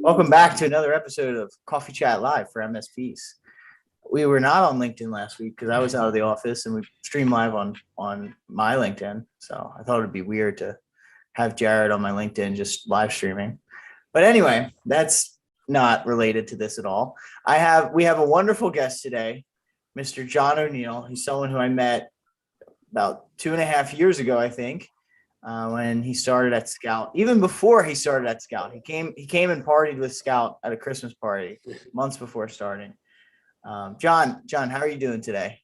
Welcome back to another episode of Coffee Chat Live for MSPs. We were not on LinkedIn last week because I was out of the office, and we stream live on my LinkedIn. So I thought it'd be weird to have Jared on my LinkedIn just live streaming. But anyway, that's not related to this at all. We have a wonderful guest today, Mr. John O'Neill. He's someone who I met about 2.5 years ago, I think. When he started at Scout, even before he started at Scout, he came and partied with Scout at a Christmas party months before starting. John, how are you doing today?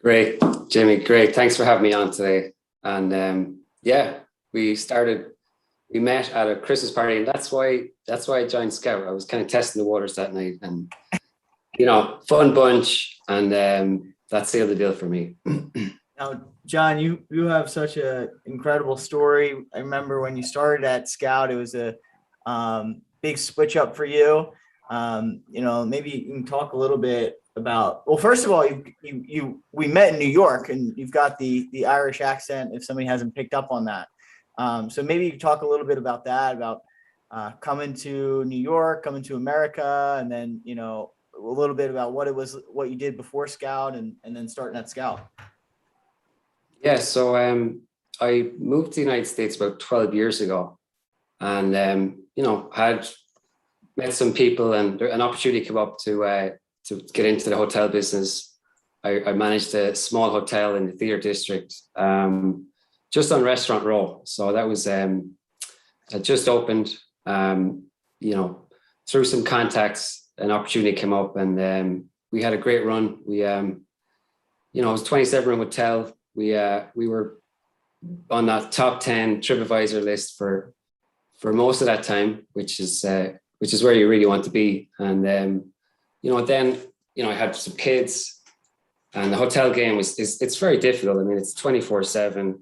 Great, Jimmy. Great. Thanks for having me on today. And we met at a Christmas party, and that's why I joined Scout. I was kind of testing the waters that night, and fun bunch, and that sealed the deal for me. Now, John, you have such an incredible story. I remember when you started at Scout, it was a big switch up for you. Maybe you can talk a little bit about. Well, first of all, we met in New York, and you've got the Irish accent. If somebody hasn't picked up on that, so maybe you can talk a little bit about that, about coming to New York, coming to America, and then a little bit about what you did before Scout, and then starting at Scout. Yeah, so I moved to the United States about 12 years ago, and had met some people, and an opportunity came up to get into the hotel business. I managed a small hotel in the theater district, just on Restaurant Row. So that was it just opened. Through some contacts, an opportunity came up, and we had a great run. It was a 27-room hotel. We were on that top 10 TripAdvisor list for most of that time, which is where you really want to be. And then I had some kids, and the hotel game it's very difficult. I mean, it's 24/7.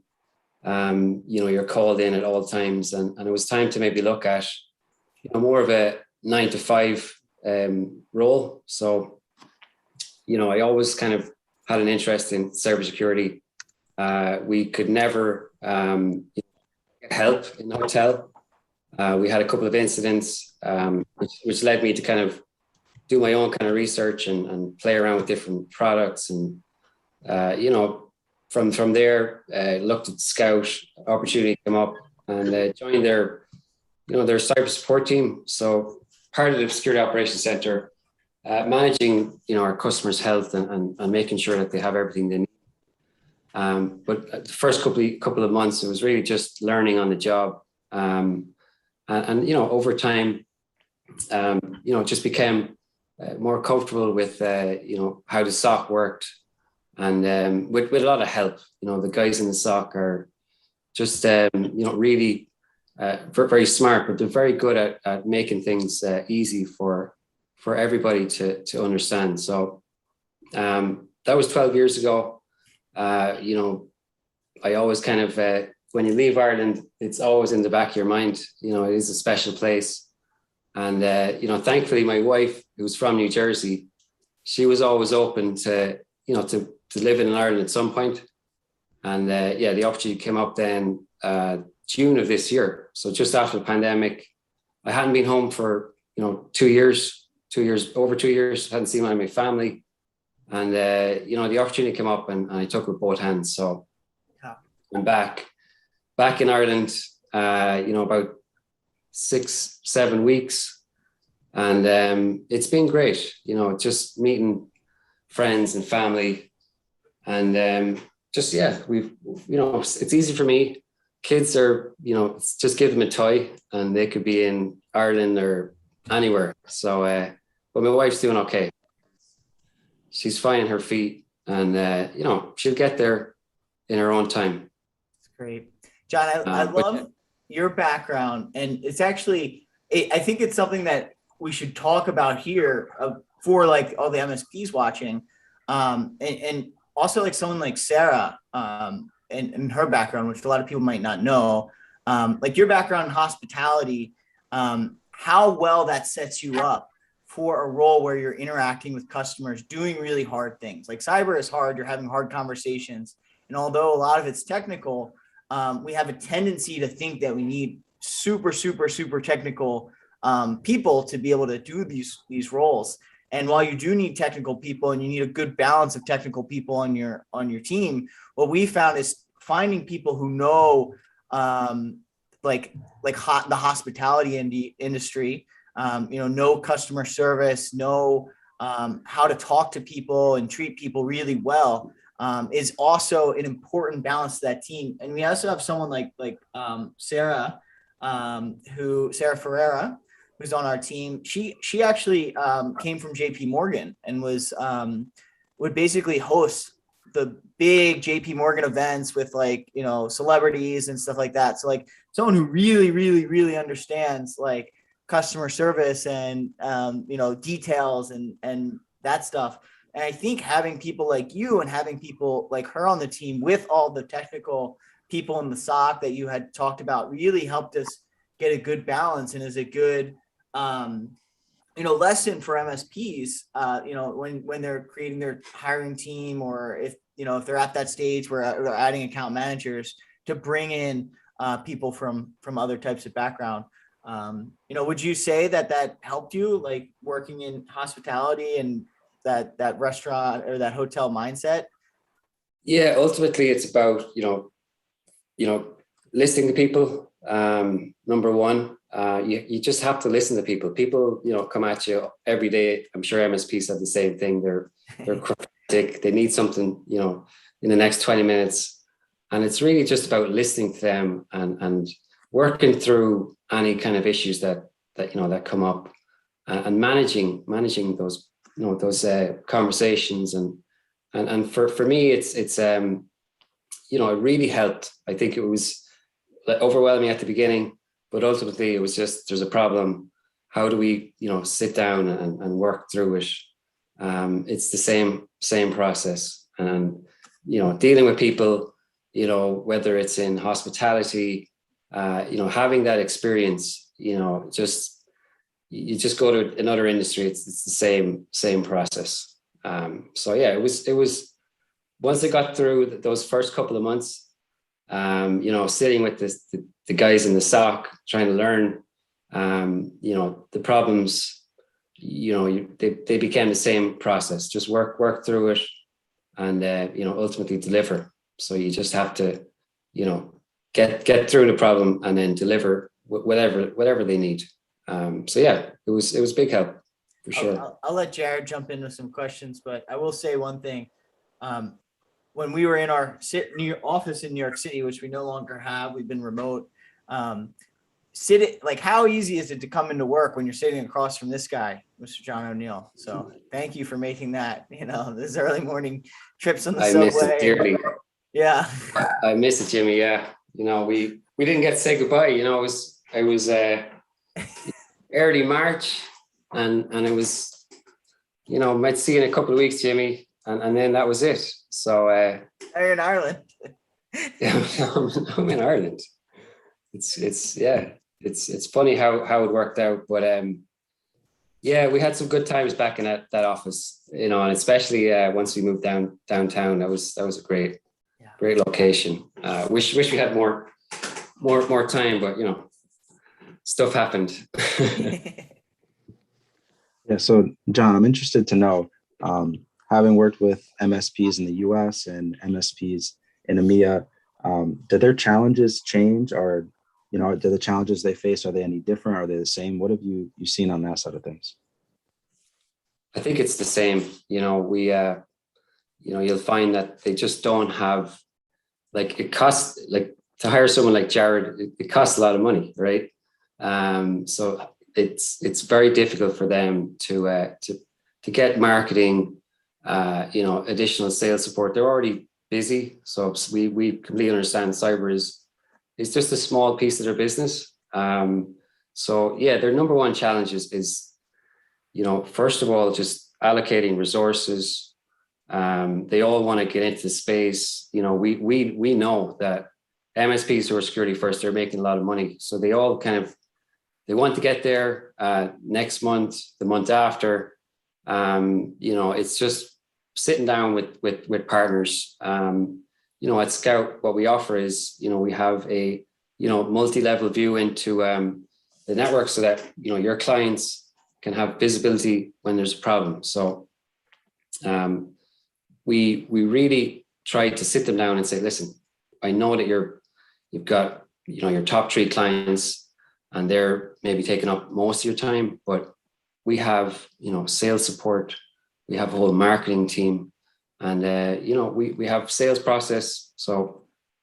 You're called in at all times, and it was time to maybe look at more of a 9 to 5 role. So I always kind of had an interest in cybersecurity. We could never get help in the hotel. We had a couple of incidents, which led me to kind of do my own kind of research and play around with different products. And, from there, looked at Scout, opportunity came up, and joined their cyber support team. So part of the security operations center, managing, our customers' health and making sure that they have everything they need. But the first couple of months, it was really just learning on the job, and over time, just became more comfortable with how the SOC worked, and with a lot of help. The guys in the SOC are just really very smart, but they're very good at making things easy for everybody to understand. So that was 12 years ago. I always kind of, when you leave Ireland, it's always in the back of your mind. It is a special place. And, thankfully, my wife, who's from New Jersey, she was always open to live in Ireland at some point. And the opportunity came up then June of this year. So just after the pandemic. I hadn't been home for, 2 years, over 2 years, hadn't seen my family. And, the opportunity came up, and I took it with both hands. So I'm back in Ireland, about 6-7 weeks. And it's been great, just meeting friends and family. And it's easy for me. Kids are, just give them a toy and they could be in Ireland or anywhere. So, but my wife's doing okay. She's finding her feet, and she'll get there in her own time. That's great, John. I love your background, and it's actually I think it's something that we should talk about here for like all the MSPs watching, and also like someone like Sarah, and her background, which a lot of people might not know, like your background in hospitality, how well that sets you up for a role where you're interacting with customers, doing really hard things. Like cyber is hard, you're having hard conversations. And although a lot of it's technical, we have a tendency to think that we need super, super, super technical people to be able to do these roles. And while you do need technical people and you need a good balance of technical people on your team, what we found is finding people who know the hospitality industry, know customer service, know how to talk to people and treat people really well, is also an important balance to that team. And we also have someone like Sarah Ferreira, who's on our team. She actually came from JP Morgan and would basically host the big JP Morgan events with celebrities and stuff like that. So like someone who really, really, really understands like customer service and details and that stuff. And I think having people like you and having people like her on the team with all the technical people in the SOC that you had talked about really helped us get a good balance, and is a good lesson for MSPs, when they're creating their hiring team, or if they're at that stage where they're adding account managers, to bring in people from other types of background. Would you say that helped you, like working in hospitality and that restaurant or that hotel mindset? Yeah, ultimately it's about, listening to people. Number one, you just have to listen to people. People, come at you every day. I'm sure MSPs have the same thing. They're cryptic. They need something, in the next 20 minutes. And it's really just about listening to them and working through any kind of issues that come up, and managing those, those conversations. And for me, it's it really helped. I think it was overwhelming at the beginning, but ultimately it was just, there's a problem. How do we, sit down and work through it? It's the same process. And, dealing with people, whether it's in hospitality, having that experience, you just go to another industry. It's the same process. So yeah, it was once I got through those first couple of months, sitting with the guys in the SOC, trying to learn, the problems, they became the same process. Just work through it, and ultimately deliver. So you just have to, get through the problem and then deliver whatever they need. So yeah, it was a big help for sure. I'll let Jared jump into some questions, but I will say one thing. When we were in our office in New York City, which we no longer have, we've been remote. How easy is it to come into work when you're sitting across from this guy, Mr. John O'Neill? So thank you for making that, this early morning trips on the subway. Miss it dearly. Yeah. I miss it, Jimmy. Yeah. We didn't get to say goodbye. It was early March, and it was, might see you in a couple of weeks, Jimmy. And then that was it. So you're in Ireland. Yeah, I'm in Ireland. It's funny how it worked out, but yeah, we had some good times back in that office, and especially once we moved downtown. That was a great location. Wish we had more time, but stuff happened. Yeah. So John, I'm interested to know, having worked with MSPs in the US and MSPs in EMEA, do their challenges change, or, do the challenges they face, are they any different? Are they the same? What have you seen on that side of things? I think it's the same. You'll find that they just don't have, it costs, to hire someone like Jared, it costs a lot of money, right? So it's very difficult for them to get marketing, additional sales support. They're already busy, so we completely understand cyber is just a small piece of their business. So yeah, their number one challenge is first of all, just allocating resources. They all want to get into the space. We know that MSPs who are security first, they're making a lot of money, so they all they want to get there next month, the month after. It's just sitting down with partners. At Scout, what we offer is, we have a, multi-level view into, the network so that, your clients can have visibility when there's a problem. So we really try to sit them down and say, listen, I know that you've got, your top 3 clients and they're maybe taking up most of your time, but we have, sales support, we have a whole marketing team, and, we have sales process. So,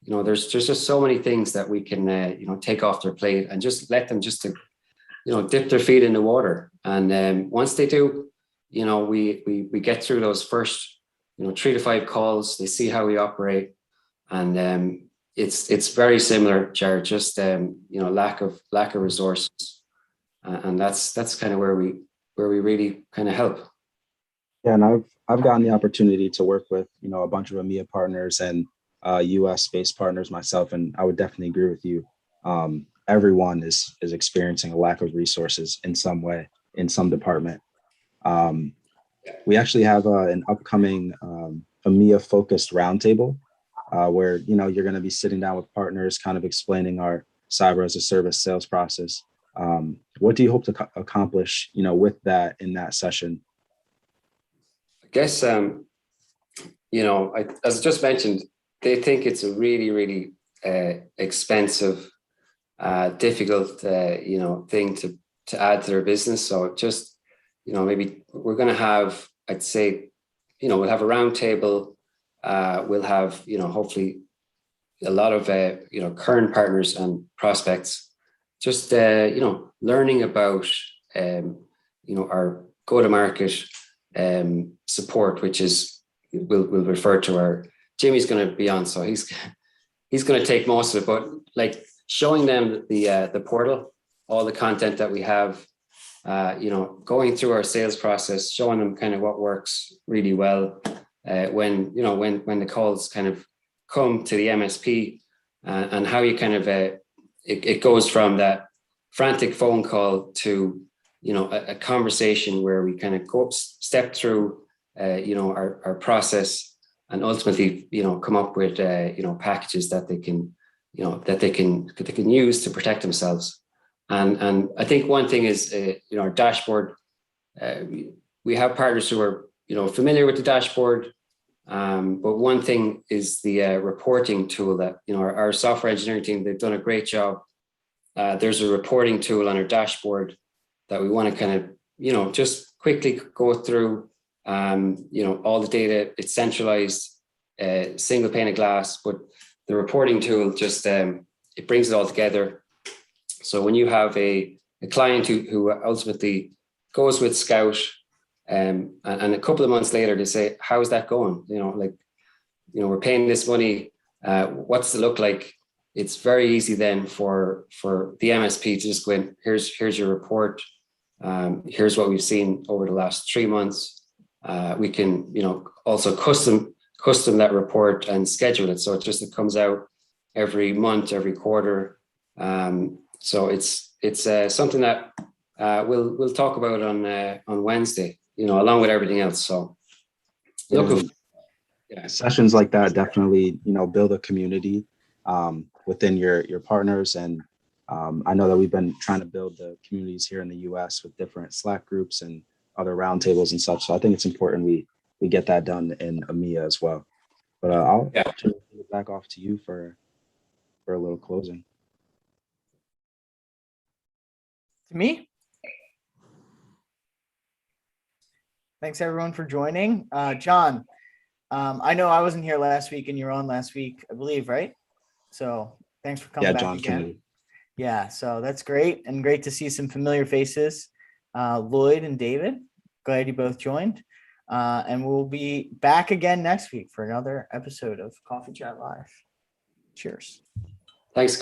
there's just so many things that we can, take off their plate and just let them just to, dip their feet in the water. And once they do, we get through those first, 3 to 5 calls, they see how we operate. And it's very similar, Jared, just, lack of resources. And that's kind of where we really kind of help. Yeah, and I've gotten the opportunity to work with, a bunch of EMEA partners and US based partners myself, and I would definitely agree with you. Everyone is experiencing a lack of resources in some way, in some department. We actually have an upcoming EMEA focused roundtable where you're going to be sitting down with partners, kind of explaining our cyber as a service sales process. What do you hope to accomplish, with that in that session? I guess, as I just mentioned, they think it's a really, really expensive, difficult, thing to add to their business. So just, maybe we're going to have, I'd say, we'll have a round table. We'll have, hopefully a lot of, current partners and prospects, just, learning about, our go-to-market support, which is, we'll refer to our, Jimmy's going to be on, so he's going to take most of it, but like showing them the portal, all the content that we have, going through our sales process, showing them kind of what works really well when the calls kind of come to the MSP, and how you kind of it goes from that frantic phone call to a conversation where we kind of step through our process, and ultimately come up with packages that they can use to protect themselves. And I think one thing is our dashboard. We have partners who are familiar with the dashboard, but one thing is the reporting tool that our software engineering team, they've done a great job. There's a reporting tool on our dashboard that we want to kind of just quickly go through. All the data, it's centralized, single pane of glass, but the reporting tool just it brings it all together. So when you have a client who ultimately goes with Scout, and a couple of months later they say, how's that going? We're paying this money. What's it look like? It's very easy then for the MSP to just go in, here's your report. Here's what we've seen over the last 3 months. We can, also custom that report and schedule it. So it comes out every month, every quarter. So it's something that we'll talk about on Wednesday, along with everything else. So sessions like that definitely, build a community within your partners. And I know that we've been trying to build the communities here in the US with different Slack groups and other roundtables and such. So I think it's important we get that done in EMEA as well. But I'll turn it back off to you for a little closing. To me? Thanks everyone for joining. John, I know I wasn't here last week and you're on last week, I believe, right? So thanks for coming back John again. Kennedy. Yeah, so that's great, and great to see some familiar faces. Lloyd and David, glad you both joined. And we'll be back again next week for another episode of Coffee Chat Live. Cheers. Thanks, guys.